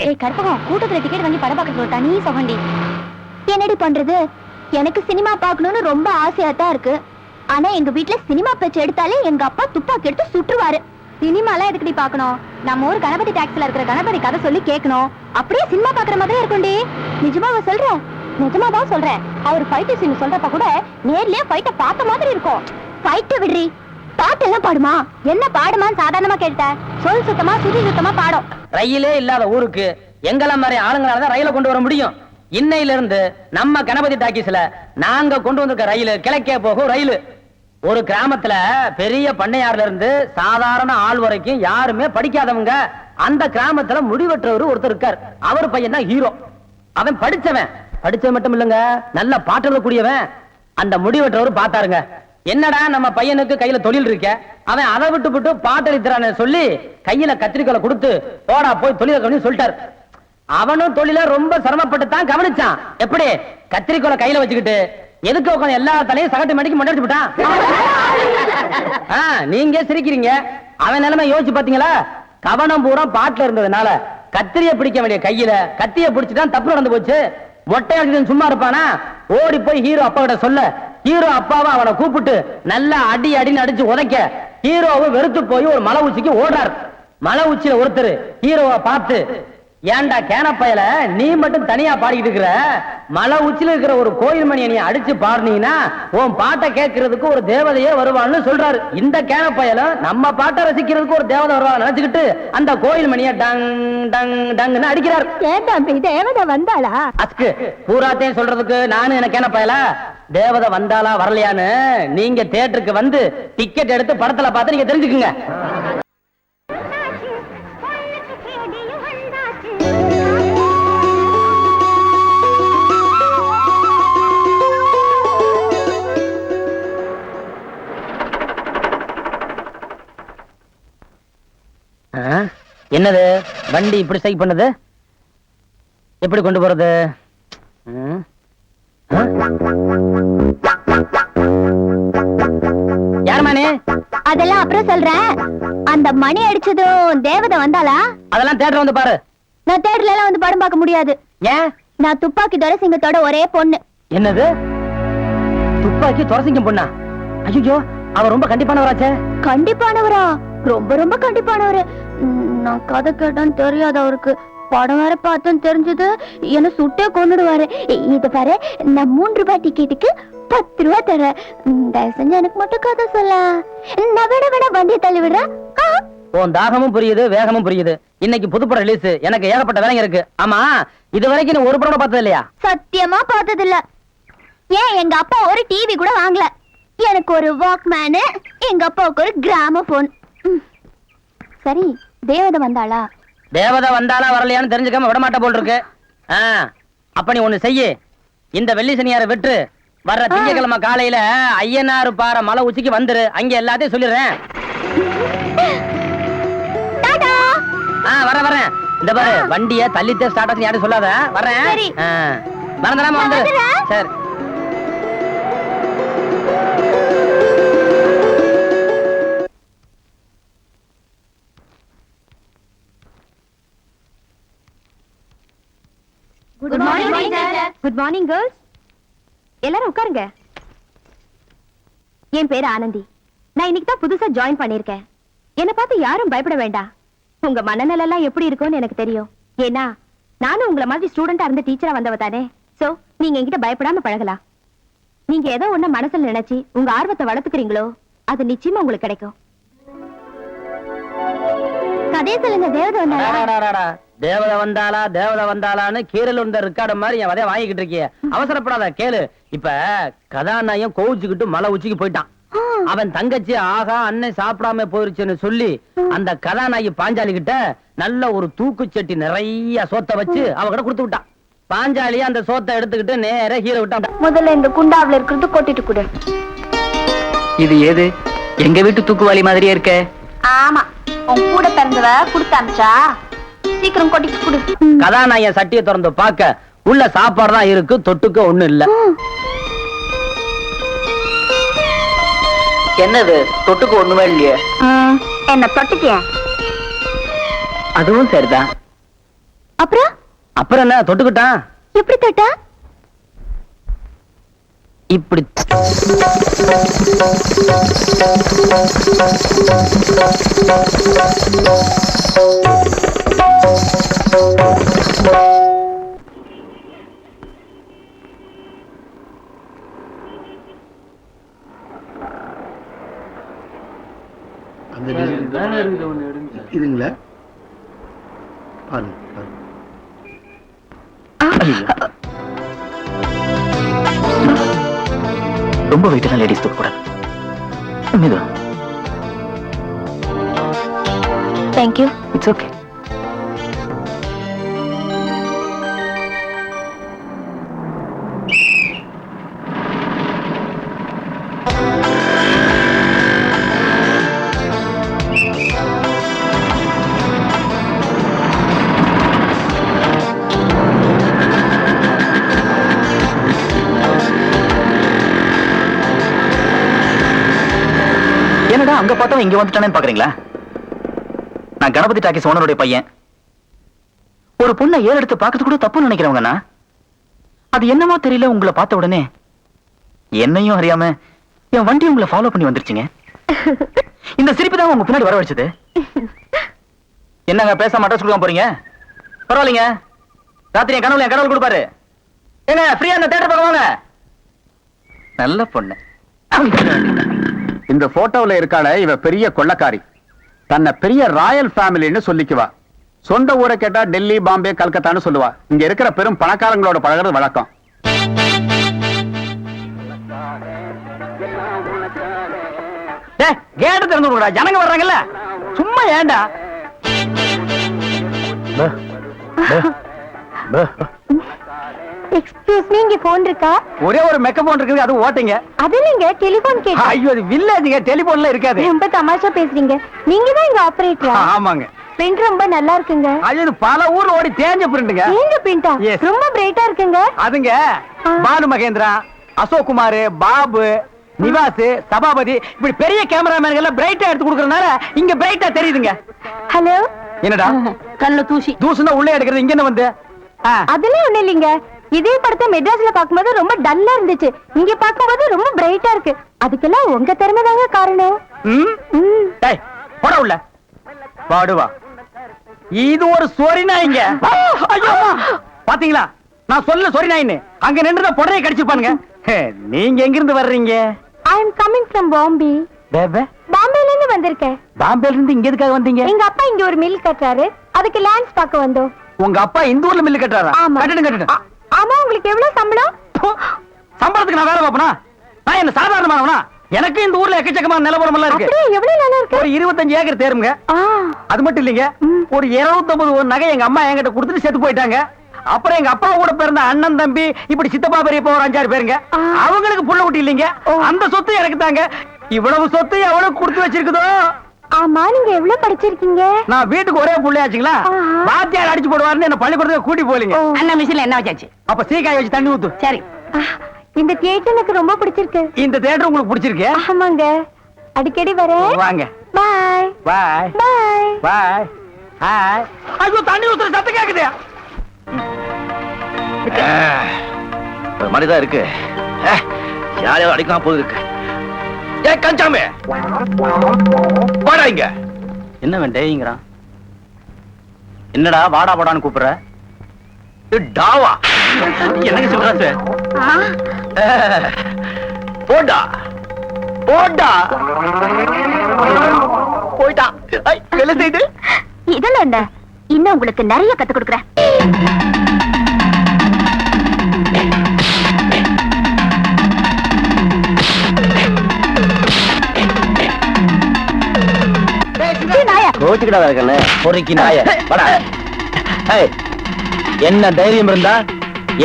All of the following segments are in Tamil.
ஏய் கற்பகம், கூட்டத்துல டிக்கெட் வாங்கி படம் பார்க்க சொல்லிட்டா, நீ சொகண்டி. என்னடி பண்றது? எனக்கு சினிமா பார்க்கணும்னு ரொம்ப ஆசையா தான் இருக்கு. ஆனா எங்க வீட்டுல சினிமா பேச்சு எடுத்தாலே எங்க அப்பா துப்பாக்கி எடுத்து சுட்டுருவாரு. சினிமாலாம் எதுக்குடி பார்க்கணும்? நம்ம ஊர் கணபதி டாக்ஸ்ல இருக்கிற கணபதி கதை சொல்லி கேட்கணும். அப்படியே சினிமா பாக்குற மாதிரி இருக்கும்டி. நிஜமாவா சொல்ற? நிஜமாதான் சொல்றேன். அவர் ஃபைட் சீன் சொல்றப்ப கூட நேர்லயே ஃபைட்ட பார்த்த மாதிரி இருக்கும். ஃபைட்ட விடுறி, பாட்டு எல்லாம் பாடுமா? என்ன பாடுமான்னு சாதாரணமா கேட்ட. சொல் சுத்தமா சுதி சுத்தமா பாடும். ரயிலே இல்லாத ஊருக்கு எங்கெல்லாம் மாதிரி ஆளுங்களால ரயில கொண்டு வர முடியும். இன்னையில இருந்து நம்ம கணபதி டாக்கீஸ்ல நாங்க கொண்டு வந்திருக்க ரயில் கிழக்கே போகும் ரயில். ஒரு கிராமத்துல பெரிய பண்ணையார்ல இருந்து சாதாரண ஆள் வரைக்கும் யாருமே படிக்காதவங்க. அந்த கிராமத்துல முடிவெற்றவர் ஒருத்தர் இருக்கார். அவர் பையன் தான் ஹீரோ. அவன் படிச்சவன் மட்டும் இல்லங்க, நல்ல பாட்டு எழுதக்கூடியவன். அந்த முடிவெற்றவர் பார்த்தாருங்க, என்னடா நம்ம பையனுக்கு கையில தொழில் இருக்க, அவன் அதை விட்டு பாட்டு எழுதுறான்னு சொல்லி கையில கத்திரிக்கோலை கொடுத்து போடா போய் தொழில கவனி சொல்லிட்டார். அவனும் தொழில ரொம்ப சிரமப்பட்டு தான் கவனிச்சான். எப்படி? கத்திரிக்கோலை கையில வச்சுக்கிட்டு எதுக்கு உட்காந்து எல்லா தலையும் சகட்டு மணிக்கு மண்டடிச்சு விட்டான். நீங்க சிரிக்கிறீங்க, அவன் நிலைமை யோசிச்சு பாத்தீங்களா? கவனம் பூரா பாட்டுல இருந்ததுனால கத்திரிய பிடிக்க வேண்டிய கையில கத்திய பிடிச்சுதான் தப்பு நடந்து போச்சு. மொட்டை அடிச்சு சும்மா இருப்பானா? ஓடி போய் ஹீரோ அப்பா கிட்ட சொல்ல, ஹீரோ அப்பாவை அவனை கூப்பிட்டு நல்லா அடின்னு அடிச்சு உதைக்க ஹீரோவை வெறுத்து போய் ஒரு மலை உச்சிக்கு ஓடுறார். மலை உச்சியில ஒருத்தர் ஹீரோவை பார்த்து, ஏண்டா கேனப்பயல நீ மட்டும் தனியா பாடிக்கிட்டு இருக்கிற, மலை உச்சில இருக்கிற ஒரு கோயில் மணியை நீ அடிச்சு பாடுனீங்கன்னா உன் பாட்டை கேட்கறதுக்கு ஒரு தேவதையே வருவான்னு சொல்றாரு. இந்த கேனப்பயல நம்ம பாட்டை ரசிக்கிறதுக்கு ஒரு தேவதை வருவா நினைச்சுக்கிட்டு அந்த கோயில் மணியை டங் டங் டங்னு அடிக்கிறார். தேவதை வந்தாளா? அஸ்கு பூராத்தையும் சொல்றதுக்கு நானும் என்ன கேனப்பயல? தேவதை வந்தாளா வரலையான்னு நீங்க தியேட்டருக்கு வந்து டிக்கெட் எடுத்து படத்துல பார்த்து நீங்க தெரிஞ்சுக்குங்க. என்னது வண்டி இப்படி சைக் பண்ணது? எப்படி கொண்டு போறது? யாருமானே? அதெல்லாம் அப்புறம் சொல்றேன். அந்த மணி அடிச்சதும் தேவதை வந்தாளா? அதெல்லாம் தியேட்டர் வந்து பாரு. நான் தியேட்டர்ல எல்லாம் வந்து படம் பார்க்க முடியாது. ஏன்? நான் துப்பாக்கி துரைசிங்கத்தோட ஒரே பொண்ணு. என்னது? துப்பாக்கி துரைசிங்கம் பொண்ணா? ஐயோ, அவ ரொம்ப கண்டிப்பானவராச்சே. கண்டிப்பானவரா? ரொம்ப ரொம்ப கண்டிப்பானவரு. நான் கதை கேட்டான்னு தெரியாது அவருக்கு. படம் வேற பார்த்தோன்னு தெரிஞ்சது என்ன சுட்டே கொண்டுடுவாரு. இது பாரு, நான் 3 ரூபாய் டிக்கெட்டுக்கு 10 ரூபாய் தரேன். தயவு செஞ்சு எனக்கு மட்டும் கதை சொல்ல. நான் விட வண்டியை தள்ளி விடுறேன். உன் தாகமும் புரியுது, வேகமும் புரியுது. இன்னைக்கு புதுப்படம் ரிலீஸ், எனக்கு ஏகப்பட்ட வேலைங்க இருக்கு. ஆமா, இது வரைக்கும் நீ ஒரு படம் பார்த்தது இல்லையா? சத்தியமா பார்த்தது இல்ல. ஏன் எங்க அப்பா ஒரு டிவி கூட வாங்கல. எனக்கு ஒரு வாக்மேனு, எங்க அப்பாவுக்கு ஒரு கிராமபோன். சரி, தேவதை வந்தாளா? தேவதை வந்தாளா வரலையான்னு தெரிஞ்சுக்காம விடமாட்ட போல் இருக்கு. அப்ப நீ ஒண்ணு செய்ய, இந்த வெள்ளி சனியார விட்டு வர்ற திங்கக்கிழமை காலையில ஐயனாறு பாறை மலை உச்சிக்கு வந்துரு. அங்க எல்லாத்தையும் சொல்லிடுறேன். வரேன். இந்த பாரு, வண்டிய தள்ளித்தே ஸ்டார்ட் ஆச்சு யாரும் சொல்லாத. வரேன். மறந்துடாம வந்துரு. சரி. Good morning girls. எல்லாரும் உட்காருங்க. என் பேரு ஆனந்தி. நான் இன்னைக்கு தான் புதுசா ஜாயின் பண்ணிருக்கேன். என்ன பார்த்து யாரும் பயப்பட வேண்டாம். உங்க மனநிலை எல்லாம் எப்படி இருக்கும்னு எனக்கு தெரியும். ஏன்னா நானும் உங்களை மாதிரி ஸ்டூடெண்டா இருந்து டீச்சரா வந்தவ தானே. சோ நீங்க என்கிட்ட பயப்படாம பழகலாம். நீங்க ஏதோ ஒண்ணு மனசுல நினைச்சு உங்க ஆர்வத்தை வளர்த்துக்கிறீங்களோ அது நிச்சயமா உங்களுக்கு கிடைக்கும். கதையை சொல்லுங்க. தேவதை வந்தாலான்னு கீரல் வந்த ரெக்கார்டு மாதிரி என் வதைய வாங்கிக்கிட்டு இருக்கிய. அவசரப்படாத, கேளு. இப்ப கதாநாயகம் கோவிச்சுக்கிட்டு மலை உச்சிக்கு போயிட்டான். அவன் தங்கச்சி ஆகா அண்ணன் சாப்பிடாம போயிருச்சுன்னு சொல்லி அந்த கதாநாயகி பாஞ்சாலி கிட்ட நல்ல ஒரு தூக்குச்சட்டி நிறைய சோத்த வச்சு அவ கிட்ட கொடுத்து விட்டான். பாஞ்சாலி அந்த சோத்தை எடுத்துக்கிட்டு நேர ஹீரோ விட்டான். முதல்ல இந்த குண்டாவில இருக்கிறது கொட்டிட்டு கொடு. இது ஏது? எங்க வீட்டு தூக்குவாளி மாதிரியே இருக்க. ஆமா, உன் கூட பிறந்தவ கொடுத்து அனுப்பிச்சா. சீக்கிரம் கொட்டிட்டு கொடு. கதாநாயகன் சட்டியை திறந்து பார்க்க உள்ள சாப்பாடு தான் இருக்கு, தொட்டுக்க ஒண்ணு இல்ல. என்னது? தொட்டுக்கு ஒண்ணுமே இல்லையே. என்ன தொட்டுக்க? அதுவும் சரிதான். அப்புறம் அப்புறம் என்ன தொட்டுக்கிட்டான்? எப்படி தொட்டா? இப்படி. இதுங்களா பாருங்க பாருங்க. ரொம்ப வெயிட்டான லேடிஸ் தூக்க கூடாது. மெதுவா. தேங்க்யூ. It's okay. என்னடா அங்க பார்த்தா இங்க வந்துட்டானேன்னு பாக்குறீங்களா? நான் கணபதி டாக்கிஸ் ஓனருடைய பையன். ஒரு பொண்ணை ஏறு எடுத்து பார்க்கறது கூட தப்புன்னு நினைக்கிறவங்கண்ணா. அது என்னமோ தெரியல, உங்களை பார்த்த உடனே என்னையும் அறியாம என் வண்டி உங்களை ஃபாலோ பண்ணி வந்துருச்சுங்க. இந்த சிரிப்பு தான் உங்க பின்னாடி வரவழைச்சது. என்னங்க பேசாம அட்ரஸ் கொடுக்க போறீங்க? பரவாயில்லைங்க, ராத்திரி என் கனவுல என் கடவுள் கொடுப்பாரு. ஏங்க ஃப்ரீயா அந்த தேட்டர் பார்க்க வாங்க. நல்ல பொண்ணு. இந்த போட்டோல இருக்காள இவ பெரிய கொள்ளக்காரி. தன்னை பெரிய ராயல் ஃபேமிலின்னு சொல்லிக்குவா. சொந்த ஊரை கேட்டா டெல்லி, பாம்பே, கல்கத்தான்னு சொல்லுவா. இங்க இருக்கிற பெரும் பணக்காரங்களோட பழகிறது வழக்கம். கேட்டு திறந்து விடுடா, ஜனங்க வர்றாங்கல்ல. சும்மா ஏண்டா? எக்ஸ்கியூஸ் மீ, இங்க போன் இருக்கா? ஒரே ஒரு மெக்க போன் இருக்குது, அது ஓட்டுங்க. அது இல்லைங்க, டெலிபோன் கேட்டேன். ஐயோ, அது வில்லேஜ்ங்க, டெலிபோன்ல இருக்காது. ரொம்ப தமாஷா பேசுறீங்க. நீங்க தான் இங்க ஆபரேட்டரா? ஆமாங்க. பிரிண்ட் ரொம்ப நல்லா இருக்குங்க. அது பல ஊர்ல ஓடி தேஞ்ச பிரிண்ட்ங்க. ஏங்க பிரிண்டா? Yes. ரொம்ப பிரைட்டா இருக்குங்க. அதுங்க பானு மகேந்திரா, அசோக் குமார், பாபு, நிவாஸ், சபாபதி, இப்படி பெரிய கேமராமேன்கள் எல்லாம் பிரைட்டா எடுத்து கொடுக்கறதுனால இங்க பிரைட்டா தெரியுதுங்க. ஹலோ. என்னடா கல்ல தூசி? தூசுனா உள்ளே எடுக்கிறது, இங்க என்ன வந்து? அதெல்லாம் ஒண்ணு இல்லைங்க. இதே படத்தை மெட்ராஸ்ல பாக்கும்போது ரொம்ப டல்லா இருந்துச்சு, இங்க பாக்கும்போது ரொம்ப பிரைட்டா இருக்கு. அதுக்கெல்லாம் உங்க திறமை தாங்க காரணம். டேய் போடா உள்ள. பாடுவா. இது ஒரு சொரி நாய்ங்க. ஐயோ பாத்தீங்களா, நான் சொல்ல சொரி நாயின்னு. அங்க நின்றுத புடரைய கடிச்சுப்பானுங்க. நீங்க எங்க இருந்து வர்றீங்க? ஐ அம் கமிங் ஃப்ரம் பாம்பே. பாம்பேல இருந்து வந்திருக்கேன். பாம்பேல இருந்து இங்க எதுக்காக வந்தீங்க? எங்க அப்பா இங்க ஒரு மில் கட்டுறாரு, அதுக்கு லேண்ட்ஸ் பார்க்க வந்தோம். உங்க அப்பா இந்த ஊர்ல மில்லு கட்டுறாரா? ஆமா. கட்டணும். ஆமா. உங்களுக்கு எவ்வளவு சம்பளம்? சம்பளத்துக்கு நான் வேலை பார்ப்பனா? நான் என்ன சாதாரணமானவனா? எனக்கு இந்த ஊர்ல எக்கச்சக்கமான நிலவரம் எல்லாம் இருக்கு. அப்படியே எவ்வளவு நிலம் இருக்கு? ஒரு 25 ஏக்கர் தேருங்க. அது மட்டும் இல்லைங்க, ஒரு 250 நகை எங்க அம்மா என்கிட்ட கொடுத்துட்டு செத்து போயிட்டாங்க. அப்புறம் எங்க அப்பா கூட பிறந்த அண்ணன், தம்பி, இப்படி சித்தப்பா, பெரியப்பா ஒரு 5-6 பேருங்க. அவங்களுக்கு புள்ள குட்டி இல்லைங்க. அந்த சொத்து எனக்கு தாங்க. இவ்வளவு சொத்து எவ்வளவு கொடுத்து வச்சிருக்குதோ. ஆமா, நீங்க எவ்வளவு படிச்சிருக்கீங்க? நான் வீட்டுக்கு ஒரே புள்ளையாச்சுங்களா, வாத்தியார் அடிச்சு போடுவாருன்னு என்ன பள்ளிக்கூடத்துக்கு கூட்டி போலீங்க. அண்ணா மிஷின்ல என்ன வச்சாச்சு? அப்ப சீக்காய் வச்சு தண்ணி ஊத்து. சரி. இந்த தியேட்டர் எனக்கு ரொம்ப பிடிச்சிருக்கு. இந்த தியேட்டர் உங்களுக்கு பிடிச்சிருக்கு? ஆமாங்க, அடிக்கடி வரேன். வாங்க. பாய் பாய் பாய் பாய். ஹாய். ஐயோ தண்ணி ஊத்துற சத்தம் கேக்குது. ஒரு மணிதான் இருக்கு, யாரையோ அடிக்காம போது இருக்கு. ஏ கஞ்சாமே வாடா இங்க. என்ன வேண்டேங்கிறான்? என்னடா வாடா வாடான்னு கூப்பிடுற? டாவா எனக்கு சொல்ற? போடா போடா. போயிட்டா. என்ன செய்து? இதெல்லாம் என்ன? இன்னும் உங்களுக்கு நிறைய கத்து கொடுக்குறேன். கோச்சுக்கிட்டா இருக்கல பொறுக்கி நாய. என்ன தைரியம் இருந்தா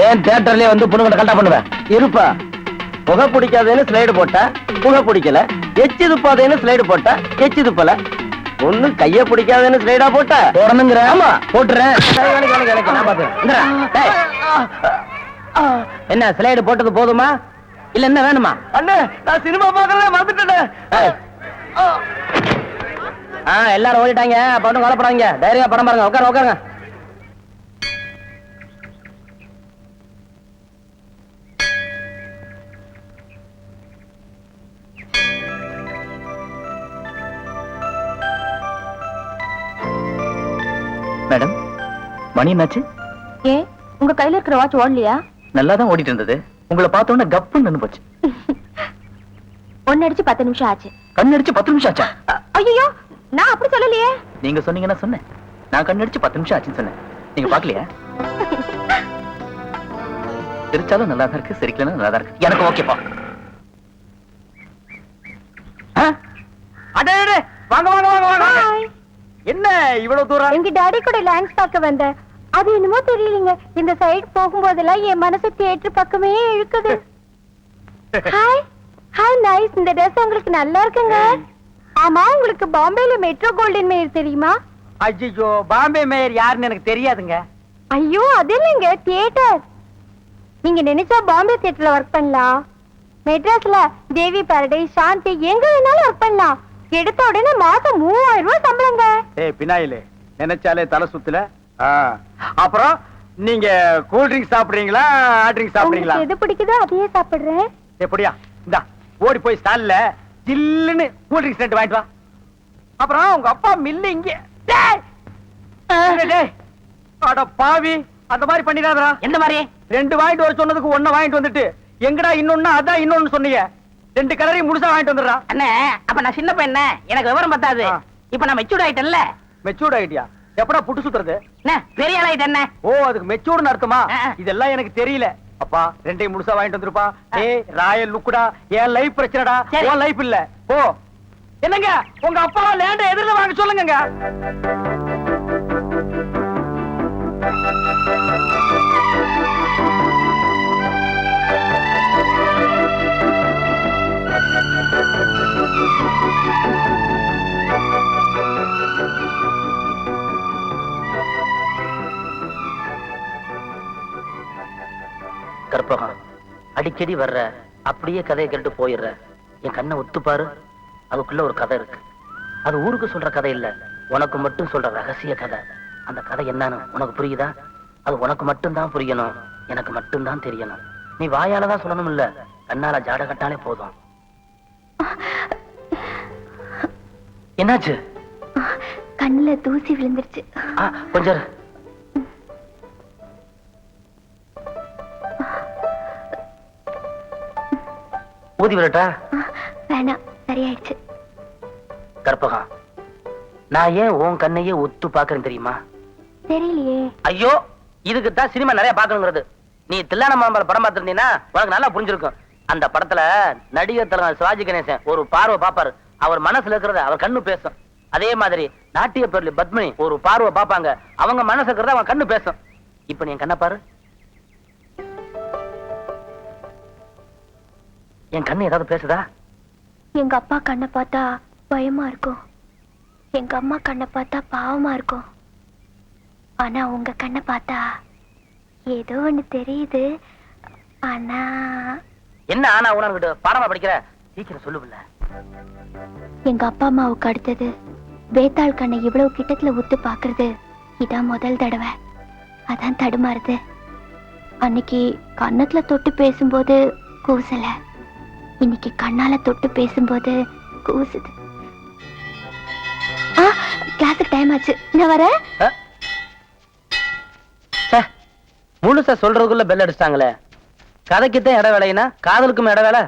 ஏன் தியேட்டர்லயே வந்து பொண்ணுகிட்ட கண்டா பண்ணுவேன்? இருப்பா. புகை பிடிக்காதேன்னு ஸ்லைடு போட்டா புகை பிடிக்கல, எச்சு துப்பாதேன்னு ஸ்லைடு போட்டா எச்சு துப்பல, ஒண்ணு கைய பிடிக்காதேன்னு ஸ்லைடா போட்டா தொடர்ந்துங்கிற. ஆமா போட்டுறேன். என்ன ஸ்லைடு போட்டது போதுமா இல்ல என்ன வேணுமா? அண்ணே நான் சினிமா பார்க்கறத மறந்துட்டேன். எல்லாரும் ஓடிட்டாங்க, அப்ப ஒண்ணும் கவலைப்படாதீங்க. தைரியமா படம் பாருங்க. உட்காருங்க. மணி என்னாச்சு? ஏன் உங்க கையில இருக்கிற வாட்ச் ஓடலையா? நல்லா தான் ஓடிட்டு இருந்தது. உங்களை பார்த்தோன்னே கப்புன்னு நின்னு போச்சு. ஒன்னு அடிச்சு 10 நிமிஷம் ஆச்சு. கண்ணடிச்சு 10 நிமிஷம் ஆச்சா? ஐயோ, நான் அப்படி சொல்லலையே. நீங்க சொன்னீங்கன்னா சொன்னேன். நான் கண்ணடிச்சு 10 நிமிஷம் ஆச்சுன்னு சொன்னேன். நீங்க பாக்கலையா? சிரிச்சாலும் நல்லா தான் இருக்கு, சிரிக்கலன்னா நல்லா தான் இருக்கு. எனக்கு ஓகேப்பா. அடே வாங்க வாங்க வாங்க வாங்க. என்ன இவ்வளவு தூரம்? எங்க டாடி கூட லான்ஸ் பார்க்க வந்தேன். அது என்னமோ தெரியலங்க, இந்த சைடு போகும்போதெல்லாம் என் மனசு தியேட்டர் பக்கமே இழுக்குது. Hi hi, nice. இந்த ட்ரெஸ் உங்களுக்கு நல்லா இருக்குங்க. ஆமா, உங்களுக்கு பாம்பேல மெட்ரோ கோல்டன் மேயர் தெரியுமா? ஐயோ, பாம்பே மேயர் யாருன்னு எனக்கு தெரியாதுங்க. ஐயோ, அது இல்லைங்க, தியேட்டர். நீங்க நினைச்சா பாம்பே தியேட்டர்ல ஒர்க் பண்ணலாம். மெட்ராஸ்ல தேவி பாரடைஸ், சாந்தி, எங்க வேணாலும் ஒர்க் பண்ணலாம். எடுத்த உடனே மாசம் 3000 ரூபாய் சம்பளங்க. ஏய் பினாயிலே, நினைச்சாலே தலை சுத்துல. அப்புறம் நீங்க கூல் ட்ரிங்க்ஸ் சாப்பிடுறீங்களா, ஹாட் ட்ரிங்க்ஸ் சாப்பிடுறீங்களா? உங்களுக்கு எது பிடிக்குதோ அதையே சாப்பிடுறேன். எப்படியா? இந்தா ஓடி போய் ஸ்டால்ல ஜில்லுன்னு கூல் ட்ரிங்க்ஸ் 2 வாங்கிட்டு வா. அப்புறம் உங்க அப்பா மில்லு இங்க. டேய்! டேய்! அட பாவி, அந்த மாதிரி பண்ணிடாதடா. எந்த மாதிரி? 2 வாங்கிட்டு வர சொன்னதுக்கு 1 வாங்கிட்டு வந்துட்டு எங்கடா இன்னொன்னு, அதான் இன்னொன்னு சொன்னீங்க. 2 கலரையும் முழுசா வாங்கிட்டு வந்துடுறா. அண்ணே, அப்ப நான் சின்ன பையன், எனக்கு விவரம் பத்தாது. இப்ப நான் மெச்சூர்ட் ஆயிட்டேன்ல. மெச்சூர்ட் ஆயிட்டியா? எப்படா புட்டு சுத்துறது? அண்ணே, பெரிய ஆள் ஆயிட்டேன். ஓ, அதுக்கு மெச்சூர்னு அர்த்தமா? இதெல்லாம் எனக்கு தெரியல. அப்பா 2 முழுசா வாங்கிட்டு வந்துருப்பா. ஏய் ராயல் லுக்குடா, என் லைஃப் பிரச்சனைடா, உன் லைஃப் இல்ல. போ. என்னங்க உங்க அப்பா லேண்ட எதிரில வாங்க சொல்லுங்க. கற்பகம், அடிக்கடி வர்ற, அப்படியே கதையை கேட்டு போயிடுற. என் கண்ணை ஒத்துப்பாரு, அதுக்குள்ள ஒரு கதை இருக்கு. அது ஊருக்கு சொல்ற கதை இல்ல, உனக்கு மட்டும் சொல்ற ரகசிய கதை. அந்த கதை என்னன்னு உனக்கு புரியுதா? அது உனக்கு மட்டும்தான் புரியணும், எனக்கு மட்டும்தான் தெரியணும். நீ வாயாலதான் சொல்லணும் இல்ல, கண்ணால ஜாட கட்டாலே போதும். என்னாச்சு? கண்ணுல தூசி விழுந்துருச்சு. கொஞ்சம் இரு. ஊதி விடட்டா? வேணாம், சரியாயிடுச்சு. கற்பகம், நான் ஏன் உன் கண்ணையே ஒத்து பாக்குறேன் தெரியுமா? தெரியலையே. ஐயோ, இதுக்குத்தான் சினிமா நிறைய பாக்கணுங்கிறது. நீ தில்லான மாம்பழ படம் பார்த்திருந்தீங்கன்னா உனக்கு நல்லா புரிஞ்சிருக்கும். அந்த படத்துல நடிகர் தலைவர் சிவாஜி கணேசன் ஒரு பார்வை பாப்பாரு, அவர் மனசுல இருக்கிறத அவர் கண்ணு பேசும். அதே மாதிரி நாட்டிய பேர்ல பத்மினி ஒரு பார்வை பாப்பாங்க, அவங்க மனசு இருக்கிறத அவன் கண்ணு பேசும். இப்ப நீ என் கண்ணை பாரு. என் கண்ணு ஏதாவது பேசுதா? எங்க அப்பா கண்ணை பார்த்தா பயமா இருக்கும், எங்க அம்மா கண்ணை பார்த்தா பாவமா இருக்கும். ஆனா உங்க கண்ணை பார்த்தா ஏதோ ஒண்ணு தெரியுது. ஆனா என்ன ஆனா உனக்கிட்ட பாடமா படிக்கிற? சீக்கிரம் சொல்லுவில்ல. எங்க அப்பா அம்மாவுக்கு அடுத்தது வேத்தாள் கண்ணை இவ்வளவு கிட்டத்துல உத்து பாக்குறது இதான் முதல் தடவை. அதான் தடுமாறுது. அன்னைக்கு கண்ணத்துல தொட்டு பேசும்போது கூசல, இன்னைக்கு கண்ணால தொட்டு பேசும்போது கூசுது. கிளாஸுக்கு டைம் ஆச்சு, நான் வரேன். முழுசா சொல்றதுக்குள்ள பெல் அடிச்சிட்டாங்களே. கதைக்குத்தான் இட வேலைன்னா காதலுக்கும் இட வேலை.